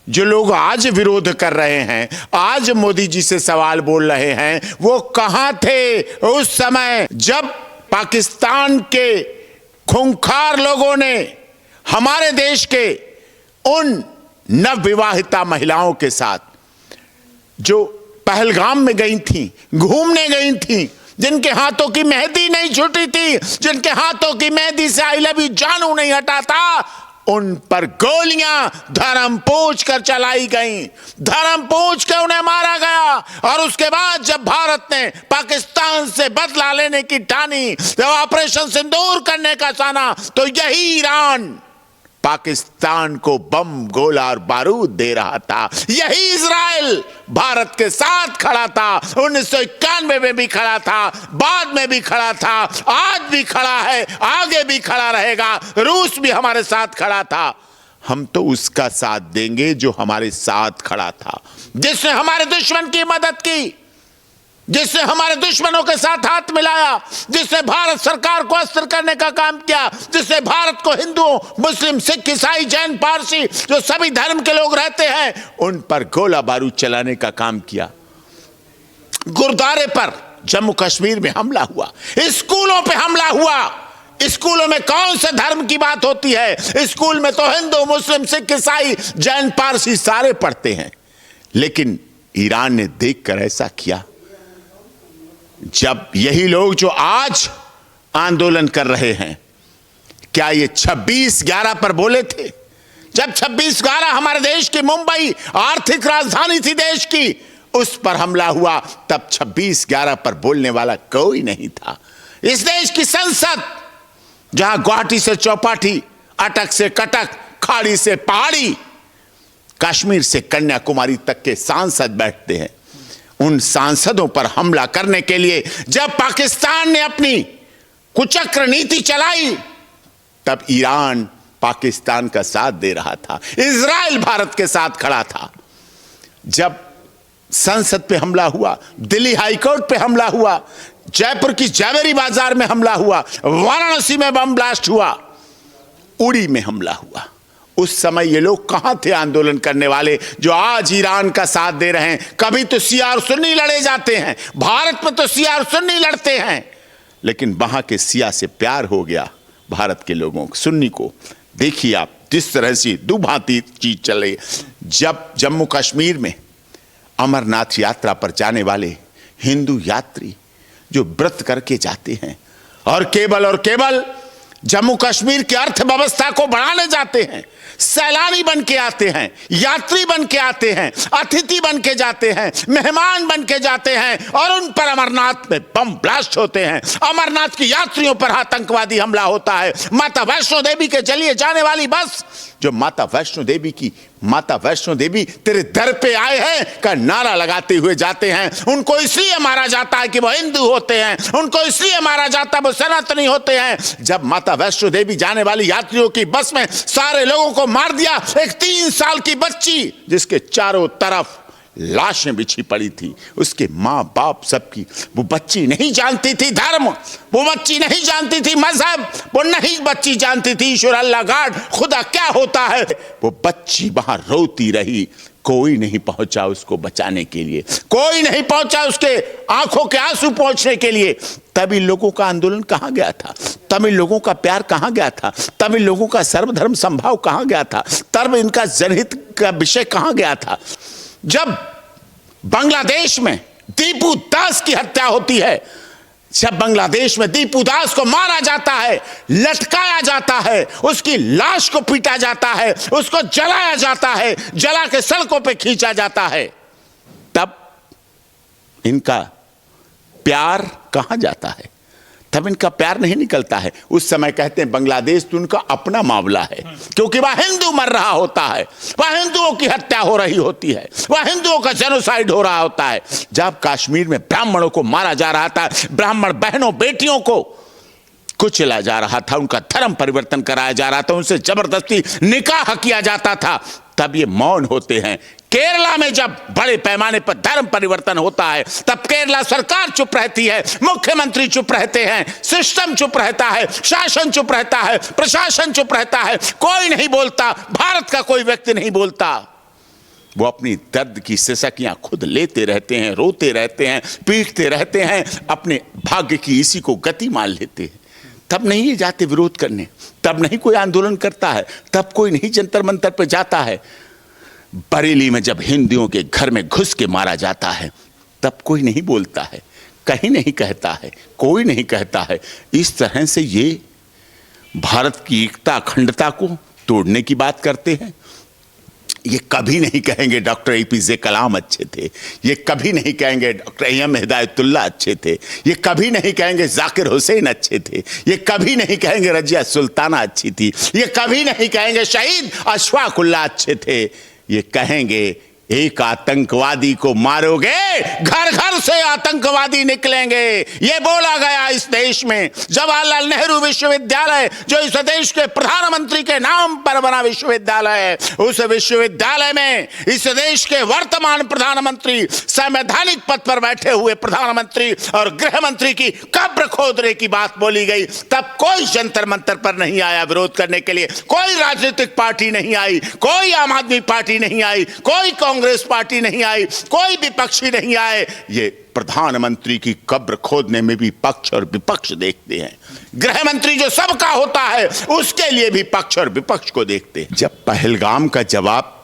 जो लोग आज विरोध कर रहे हैं, आज मोदी जी से सवाल बोल रहे हैं, वो कहां थे उस समय जब पाकिस्तान के खूंखार लोगों ने हमारे देश के उन नवविवाहिता महिलाओं के साथ जो पहलगाम में गई थीं, घूमने गई थीं, जिनके हाथों की मेहंदी नहीं छूटी थी, जिनके हाथों की मेहंदी से आई लव यू जानू नहीं हटा था, उन पर गोलियां धर्म पूछ कर चलाई गईं, धर्म पूछ कर उन्हें मारा गया। और उसके बाद जब भारत ने पाकिस्तान से बदला लेने की ठानी, जब ऑपरेशन सिंदूर करने का साना, तो यही ईरान पाकिस्तान को बम, गोला और बारूद दे रहा था। यही इजराइल भारत के साथ खड़ा था, 1991 में भी खड़ा था, बाद में भी खड़ा था, आज भी खड़ा है, आगे भी खड़ा रहेगा। रूस भी हमारे साथ खड़ा था। हम तो उसका साथ देंगे जो हमारे साथ खड़ा था, जिसने हमारे दुश्मन की मदद की, जिसने हमारे दुश्मनों के साथ हाथ मिलाया, जिसने भारत सरकार को अस्थिर करने का काम किया, जिसने भारत को हिंदुओं, मुस्लिम, सिख, ईसाई, जैन, पारसी, जो सभी धर्म के लोग रहते हैं, उन पर गोला बारूद चलाने का काम किया। गुरुद्वारे पर जम्मू कश्मीर में हमला हुआ, स्कूलों पे हमला हुआ। स्कूलों में कौन से धर्म की बात होती है? स्कूल में तो हिंदू, मुस्लिम, सिख, ईसाई, जैन, पारसी सारे पढ़ते हैं। लेकिन ईरान ने देखकर ऐसा किया। जब यही लोग जो आज आंदोलन कर रहे हैं, क्या ये 26/11 पर बोले थे? जब 26/11 हमारे देश की मुंबई आर्थिक राजधानी थी देश की, उस पर हमला हुआ, तब 26/11 पर बोलने वाला कोई नहीं था। इस देश की संसद, जहां गुवाहाटी से चौपाटी, अटक से कटक, खाड़ी से पहाड़ी, कश्मीर से कन्याकुमारी तक के सांसद बैठते हैं, उन सांसदों पर हमला करने के लिए जब पाकिस्तान ने अपनी कुचक्र नीति चलाई, तब ईरान पाकिस्तान का साथ दे रहा था, इजराइल भारत के साथ खड़ा था। जब संसद पे हमला हुआ, दिल्ली हाईकोर्ट पे हमला हुआ, जयपुर की जवेरी बाजार में हमला हुआ, वाराणसी में बम ब्लास्ट हुआ, उड़ी में हमला हुआ, उस समय ये लोग कहां थे आंदोलन करने वाले जो आज ईरान का साथ दे रहे हैं? कभी तो शिया और सुन्नी लड़े जाते हैं, भारत में तो शिया और सुन्नी लड़ते हैं, लेकिन वहां के शिया से प्यार हो गया भारत के लोगों को, सुन्नी को। देखिए आप जिस तरह से दुभांति चीज चले। जब जम्मू कश्मीर में अमरनाथ यात्रा पर जाने वाले हिंदू यात्री जो व्रत करके जाते हैं और केवल जम्मू कश्मीर की अर्थव्यवस्था को बढ़ाने जाते हैं, सैलानी बन के आते हैं, यात्री बन के आते हैं, अतिथि बन के जाते हैं, मेहमान बन के जाते हैं, और उन पर अमरनाथ में बम ब्लास्ट होते हैं, अमरनाथ की यात्रियों पर आतंकवादी हमला होता है। माता वैष्णो देवी के जरिए जाने वाली बस, जो माता वैष्णो देवी की माता वैष्णो देवी तेरे दर पे आए हैं का नारा लगाते हुए जाते हैं। उनको इसलिए मारा जाता है कि वो हिंदू होते हैं, उनको इसलिए मारा जाता है वो सनातनी होते हैं। जब माता वैष्णो देवी जाने वाली यात्रियों की बस में सारे लोगों को मार दिया, एक 3 साल की बच्ची जिसके चारों तरफ लाशें बिछी पड़ी थी, उसके माँ बाप सबकी, वो बच्ची नहीं जानती थी धर्म, वो बच्ची नहीं जानती थी मजहब, वो नहीं बच्ची जानती थी ईश्वर, अल्लाह, गॉड, खुदा क्या होता है। वो बच्ची वहां रोती रही, कोई नहीं पहुंचा उसको बचाने के लिए, कोई नहीं पहुंचा उसके आंखों के आंसू पोंछने के लिए। तब इन लोगों का आंदोलन कहां गया था? तब इन लोगों का प्यार कहां गया था? तब इन लोगों का सर्वधर्म संभाव कहां गया था? तब इनका जनहित का विषय कहां गया था? जब बांग्लादेश में दीपू दास की हत्या होती है, जब बांग्लादेश में दीपू दास को मारा जाता है, लटकाया जाता है, उसकी लाश को पीटा जाता है, उसको जलाया जाता है, जला के सड़कों पे खींचा जाता है, तब इनका प्यार कहां जाता है? तब इनका प्यार नहीं निकलता है। उस समय कहते हैं बांग्लादेश तो उनका अपना मामला है, क्योंकि वह हिंदू मर रहा होता है, वह हिंदुओं की हत्या हो रही होती है, वह हिंदुओं का जेनोसाइड हो रहा होता है। जब कश्मीर में ब्राह्मणों को मारा जा रहा था, ब्राह्मण बहनों बेटियों को कुचला जा रहा था, उनका धर्म परिवर्तन कराया जा रहा था, उनसे जबरदस्ती निकाह किया जाता था, तब ये मौन होते हैं। केरला में जब बड़े पैमाने पर धर्म परिवर्तन होता है, तब केरला सरकार चुप रहती है, मुख्यमंत्री चुप रहते हैं, सिस्टम चुप रहता है, शासन चुप रहता है, प्रशासन चुप रहता है, कोई नहीं बोलता, भारत का कोई व्यक्ति नहीं बोलता। वो अपनी दर्द की सिसकियां खुद लेते रहते हैं, रोते रहते हैं, पीटते रहते हैं, अपने भाग्य की इसी को गति मान लेते हैं। तब नहीं ये जाते विरोध करने, तब नहीं कोई आंदोलन करता है, तब कोई नहीं जंतर मंतर पर जाता है। बरेली में जब हिंदुओं के घर में घुस के मारा जाता है, तब कोई नहीं बोलता है, कहीं नहीं कहता है, कोई नहीं कहता है। इस तरह से ये भारत की एकता अखंडता को तोड़ने की बात करते हैं। ये कभी नहीं कहेंगे डॉक्टर एपीजे कलाम अच्छे थे, ये कभी नहीं कहेंगे डॉक्टर एम हिदायतुल्लाह अच्छे थे, ये कभी नहीं कहेंगे जाकिर हुसैन अच्छे थे, ये कभी नहीं कहेंगे रजिया सुल्ताना अच्छी थी, ये कभी नहीं कहेंगे शहीद अशफाक उल्लाह अच्छे थे। ये कहेंगे एक आतंकवादी को मारोगे, घर घर से आतंकवादी निकलेंगे। ये बोला गया इस देश में। जवाहरलाल नेहरू विश्वविद्यालय, जो इस देश के प्रधानमंत्री के नाम पर बना विश्वविद्यालय है, उस विश्वविद्यालय में इस देश के वर्तमान प्रधानमंत्री, संवैधानिक पद पर बैठे हुए प्रधानमंत्री और गृह मंत्री की कब्र खोदने की बात बोली गई। तब कोई जंतर मंतर पर नहीं आया विरोध करने के लिए, कोई राजनीतिक पार्टी नहीं आई, कोई आम आदमी पार्टी नहीं आई, कोई कांग्रेस पार्टी नहीं आई, कोई विपक्षी नहीं आए। ये प्रधानमंत्री की कब्र खोदने में भी पक्ष और विपक्ष देखते हैं। गृह मंत्री जो सबका होता है, उसके लिए भी पक्ष और विपक्ष को देखते हैं। जब पहलगाम का जवाब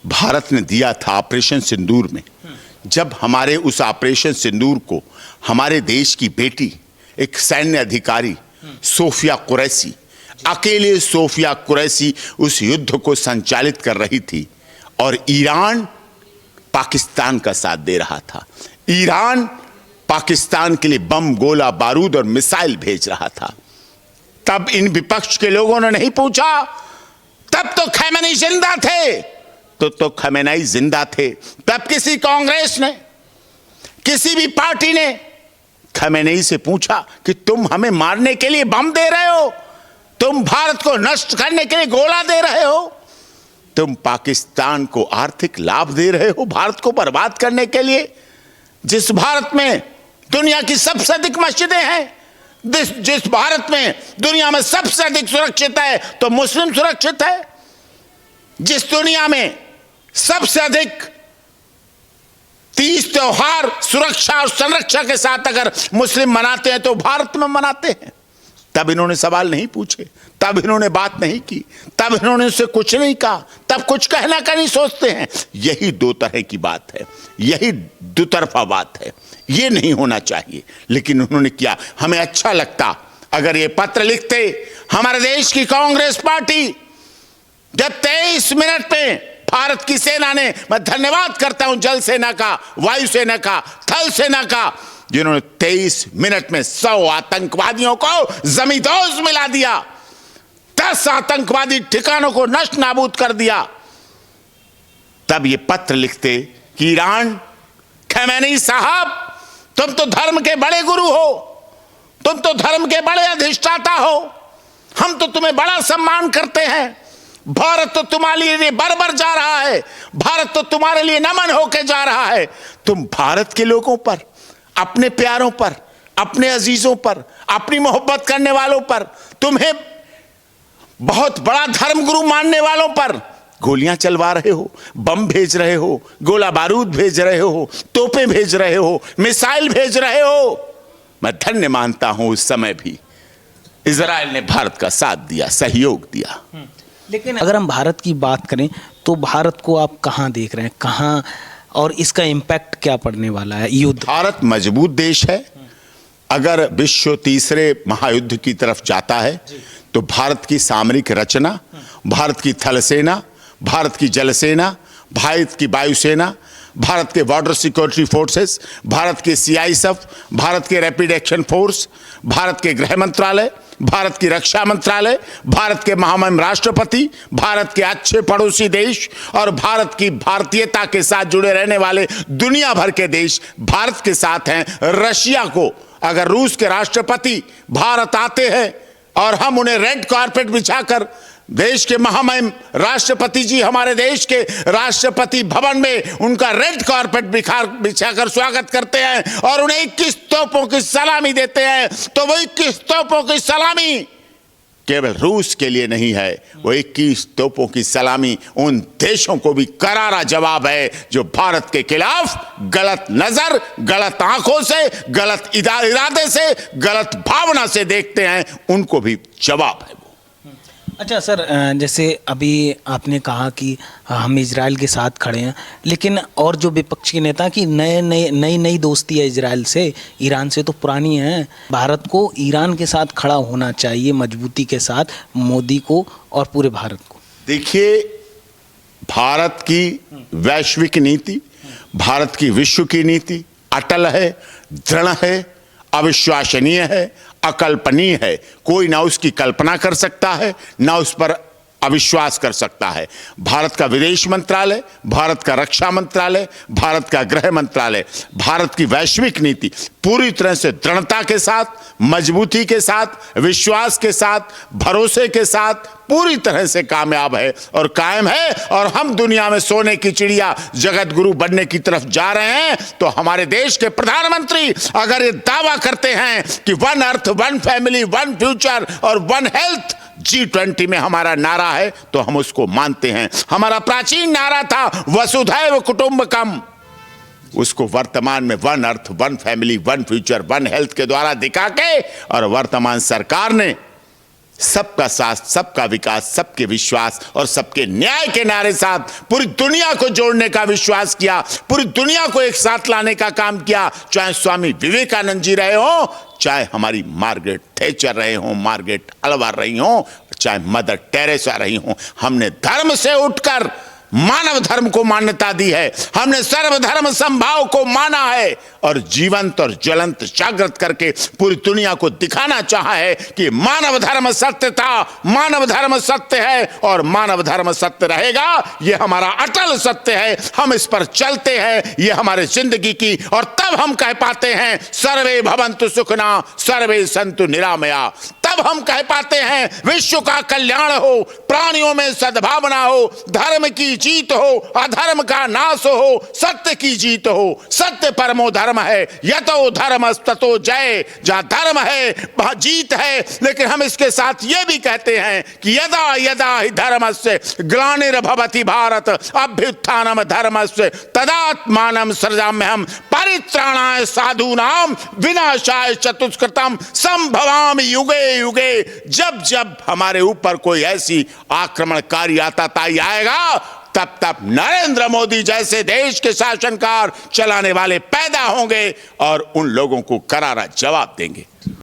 भारत ने दिया था ऑपरेशन सिंदूर में, जब हमारे उस ऑपरेशन सिंदूर को हमारे देश की बेटी, एक सैन्य अधिकारी सोफिया कुरैशी, अकेले सोफिया कुरैशी उस युद्ध को संचालित कर रही थी और ईरान पाकिस्तान का साथ दे रहा था। ईरान पाकिस्तान के लिए बम, गोला बारूद और मिसाइल भेज रहा था। तब इन विपक्ष के लोगों ने नहीं पूछा, तब तो खमेनी जिंदा थे, तो खमेनी जिंदा थे। तब किसी कांग्रेस ने, किसी भी पार्टी ने खमेनी से पूछा कि तुम हमें मारने के लिए बम दे रहे हो, तुम भारत को नष्ट करने के लिए गोला दे रहे हो, तुम पाकिस्तान को आर्थिक लाभ दे रहे हो भारत को बर्बाद करने के लिए। जिस भारत में दुनिया की सबसे अधिक मस्जिदें हैं, जिस भारत में दुनिया में सबसे अधिक सुरक्षित है तो मुस्लिम सुरक्षित है, जिस दुनिया में सबसे अधिक 30 त्योहार सुरक्षा और संरक्षा के साथ अगर मुस्लिम मनाते हैं तो भारत में मनाते हैं। तब इन्होंने सवाल नहीं पूछे, तब इन्होंने बात नहीं की, तब इन्होंने उससे कुछ नहीं कहा, तब कुछ कहना का नहीं सोचते हैं। यही दो तरह की बात है, यही दुतरफा बात है, ये नहीं होना चाहिए। लेकिन उन्होंने किया। हमें अच्छा लगता अगर ये पत्र लिखते हमारे देश की कांग्रेस पार्टी, जब 23 मिनट में भारत की सेना ने, मैं धन्यवाद करता हूं जल सेना का, वायु सेना का, थल सेना का, जिन्होंने 23 मिनट में 100 आतंकवादियों को जमींदोज मिला दिया, 10 आतंकवादी ठिकानों को नष्ट नाबूद कर दिया। तब ये पत्र लिखते कि ईरान, खमेनी साहब, तुम तो धर्म के बड़े गुरु हो, तुम तो धर्म के बड़े अधिष्ठाता हो, हम तो तुम्हें बड़ा सम्मान करते हैं, भारत तो तुम्हारे लिए बरबर जा रहा है, भारत तो तुम्हारे लिए नमन होके जा रहा है। तुम भारत के लोगों पर, अपने प्यारों पर, अपने अजीजों पर, अपनी मोहब्बत करने वालों पर, तुम्हें बहुत बड़ा धर्मगुरु मानने वालों पर गोलियां चलवा रहे हो, बम भेज रहे हो, गोला बारूद भेज रहे हो, तोपें भेज रहे हो, मिसाइल भेज रहे हो। मैं धन्य मानता हूं उस समय भी इजराइल ने भारत का साथ दिया, सहयोग दिया। लेकिन अगर हम भारत की बात करें तो भारत को आप कहां देख रहे हैं, कहां, और इसका इम्पैक्ट क्या पड़ने वाला है युद्ध? भारत मजबूत देश है। अगर विश्व तीसरे महायुद्ध की तरफ जाता है तो भारत की सामरिक रचना, भारत की थल सेना, भारत की जल सेना, भारत की वायुसेना, भारत के बॉर्डर सिक्योरिटी फोर्सेस, भारत के सीआईएसएफ, भारत के रैपिड एक्शन फोर्स, भारत के गृह मंत्रालय, भारत की रक्षा मंत्रालय, भारत के महामहिम राष्ट्रपति, भारत के अच्छे पड़ोसी देश और भारत की भारतीयता के साथ जुड़े रहने वाले दुनिया भर के देश भारत के साथ हैं। रशिया को, अगर रूस के राष्ट्रपति भारत आते हैं और हम उन्हें रेड कारपेट बिछाकर, देश के महामहिम राष्ट्रपति जी हमारे देश के राष्ट्रपति भवन में उनका रेड कारपेट बिछाकर स्वागत करते हैं और उन्हें 21 तोपों की सलामी देते हैं, तो वो 21 तोपों की सलामी केवल रूस के लिए नहीं है, वो 21 तोपों की सलामी उन देशों को भी करारा जवाब है जो भारत के खिलाफ गलत नजर, गलत आंखों से, गलत इरादे से, गलत भावना से देखते हैं, उनको भी जवाब है। अच्छा सर, जैसे अभी आपने कहा कि हम इजराइल के साथ खड़े हैं, लेकिन और जो विपक्षी नेता की नई दोस्ती है इजराइल से, ईरान से तो पुरानी है। भारत को ईरान के साथ खड़ा होना चाहिए मजबूती के साथ, मोदी को और पूरे भारत को। देखिए, भारत की वैश्विक नीति, भारत की विश्व की नीति अटल है, दृढ़ है, अविश्वसनीय है, अकल्पनीय है। कोई ना उसकी कल्पना कर सकता है, ना उस पर अविश्वास कर सकता है। भारत का विदेश मंत्रालय, भारत का रक्षा मंत्रालय, भारत का गृह मंत्रालय, भारत की वैश्विक नीति पूरी तरह से दृढ़ता के साथ, मजबूती के साथ, विश्वास के साथ, भरोसे के साथ पूरी तरह से कामयाब है और कायम है। और हम दुनिया में सोने की चिड़िया, जगत गुरु बनने की तरफ जा रहे हैं। तो हमारे देश के प्रधानमंत्री अगर ये दावा करते हैं कि one earth, one family, one future और वन हेल्थ G20 में हमारा नारा है, तो हम उसको मानते हैं। हमारा प्राचीन नारा था वसुधैव कुटुंबकम, उसको वर्तमान में one earth, one family, one future, one health के द्वारा दिखा के, और वर्तमान सरकार ने सबका साथ, सबका विकास, सबके विश्वास और सबके न्याय के नारे साथ पूरी दुनिया को जोड़ने का विश्वास किया, पूरी दुनिया को एक साथ लाने का काम किया। चाहे स्वामी विवेकानंद जी रहे हो, चाहे हमारी मार्गरेट थैचर रहे हो, मार्गरेट अल्वार रही हो, चाहे मदर टेरेसा रही हो, हमने धर्म से उठकर मानव धर्म को मान्यता दी है। हमने सर्वधर्म समभाव को माना है और जीवंत और ज्वलंत जागृत करके पूरी दुनिया को दिखाना चाहा है कि मानव धर्म सत्य था, मानव धर्म सत्य है और मानव धर्म सत्य रहेगा। यह हमारा अटल सत्य है, हम इस पर चलते हैं, यह हमारे जिंदगी की। और तब हम कह पाते हैं सर्वे भवन्तु सुखिनः सर्वे सन्तु निरामया। तब हम कह पाते हैं विश्व का कल्याण हो, प्राणियों में सद्भावना हो, धर्म की जीत हो, अधर्म का नाश हो, सत्य की जीत हो। सत्य परमो धर्म है, यतो धर्मस्ततो जय। जहां धर्म है वहां जीत है। लेकिन हम इसके साथ ये भी कहते हैं कि यदा यदा हि धर्मस्य ग्लानिर्भवति भारत अभ्युत्थानम धर्मस्य तदात्मानं सृजाम्यहम् परित्राणाय साधूनां विनाशाय चतुष्कृतं संभवामि युगे युगे। जब जब हमारे ऊपर कोई ऐसी आक्रमणकारी आतताई आएगा, तब तब नरेंद्र मोदी जैसे देश के शासनकार चलाने वाले पैदा होंगे और उन लोगों को करारा जवाब देंगे।